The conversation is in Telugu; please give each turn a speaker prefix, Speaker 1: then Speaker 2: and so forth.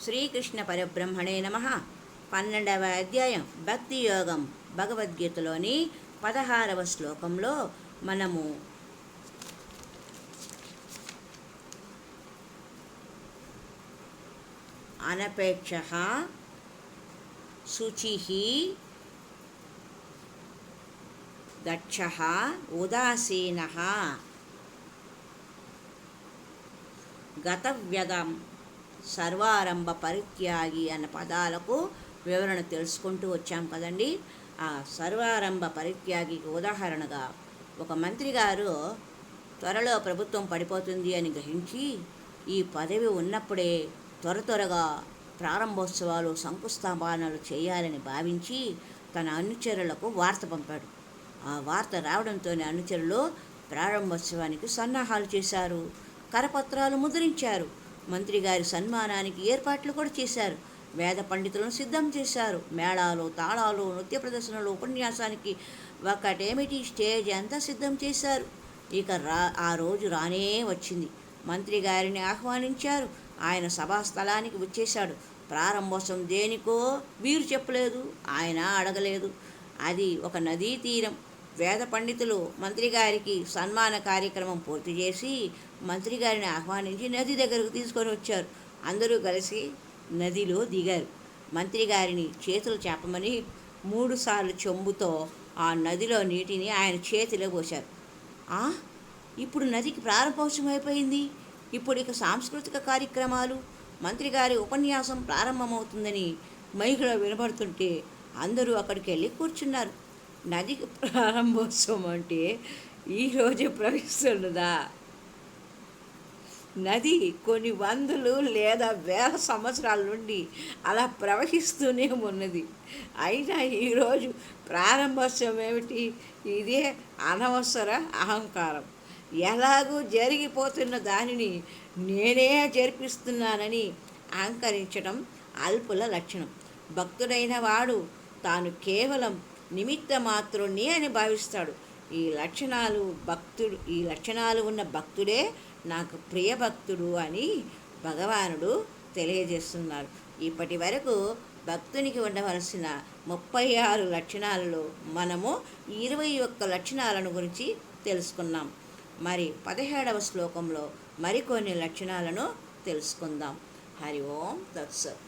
Speaker 1: శ్రీకృష్ణ పరబ్రహ్మణే నమః. 12వ అధ్యాయం భక్తి యోగం భగవద్గీతలోని 16వ శ్లోకంలో మనము అనపేక్షః శుచిః దక్షః ఉదాసీనః గతవ్యదం సర్వారంభ పరిత్యాగి అన్న పదాలకు వివరణ తెలుసుకుంటూ వచ్చాం కదండి. ఆ సర్వారంభ పరిత్యాగికి ఉదాహరణగా ఒక మంత్రి గారు త్వరలో ప్రభుత్వం పడిపోతుంది అని గ్రహించి ఈ పదవి ఉన్నప్పుడే త్వరగా ప్రారంభోత్సవాలు శంకుస్థాపనలు చేయాలని భావించి తన అనుచరులకు వార్త పంపాడు. ఆ వార్త రావడంతోనే అనుచరులు ప్రారంభోత్సవానికి సన్నాహాలు చేశారు, కరపత్రాలు ముద్రించారు, మంత్రి గారి సన్మానానికి ఏర్పాట్లు కూడా చేశారు, వేద పండితులను సిద్ధం చేశారు, మేళాలు, తాళాలు, నృత్య ప్రదర్శనలు, ఉపన్యాసానికి ఒకటేమిటి స్టేజ్ అంతా సిద్ధం చేశారు. ఇక ఆ రోజు రానే వచ్చింది. మంత్రి గారిని ఆహ్వానించారు. ఆయన సభాస్థలానికి వచ్చేశాడు. ప్రారంభోత్సవం దేనికో వీరు చెప్పలేదు, ఆయన అడగలేదు. అది ఒక నదీ తీరం. వేద పండితులు మంత్రి గారికి సన్మాన కార్యక్రమం పూర్తి చేసి మంత్రి గారిని ఆహ్వానించి నది దగ్గరకు తీసుకొని వచ్చారు. అందరూ కలిసి నదిలో దిగారు. మంత్రి గారిని చేతులు చేపమని 3 సార్లు చెంబుతో ఆ నదిలో నీటిని ఆయన చేతిలో పోశారు. ఇప్పుడు నదికి ప్రారంభోత్సవం అయిపోయింది. ఇప్పుడు ఇక సాంస్కృతిక కార్యక్రమాలు, మంత్రి గారి ఉపన్యాసం ప్రారంభమవుతుందని మైకులో వినబడుతుంటే అందరూ అక్కడికి వెళ్ళి కూర్చున్నారు. నదికి ప్రారంభోత్సవం అంటే ఈరోజే ప్రవహిస్తున్నదా? నది కొన్ని వందలు లేదా వేల సంవత్సరాల నుండి అలా ప్రవహిస్తూనే ఉన్నది. అయినా ఈరోజు ప్రారంభోత్సవం ఏమిటి? ఇదే అనవసర అహంకారం. ఎలాగూ జరిగిపోతున్న దానిని నేనే జరిపిస్తున్నానని అహంకరించడం అల్పుల లక్షణం. భక్తుడైన వాడు తాను కేవలం నిమిత్త మాత్రుణ్ణి అని భావిస్తాడు. ఈ లక్షణాలు ఉన్న భక్తుడే నాకు ప్రియ భక్తుడు అని భగవానుడు తెలియజేస్తున్నారు. ఇప్పటి వరకు భక్తునికి ఉండవలసిన 36 లక్షణాలలో మనము 21 లక్షణాలను గురించి తెలుసుకున్నాం. మరి 17వ శ్లోకంలో మరికొన్ని లక్షణాలను తెలుసుకుందాం. హరి ఓం తత్సత్.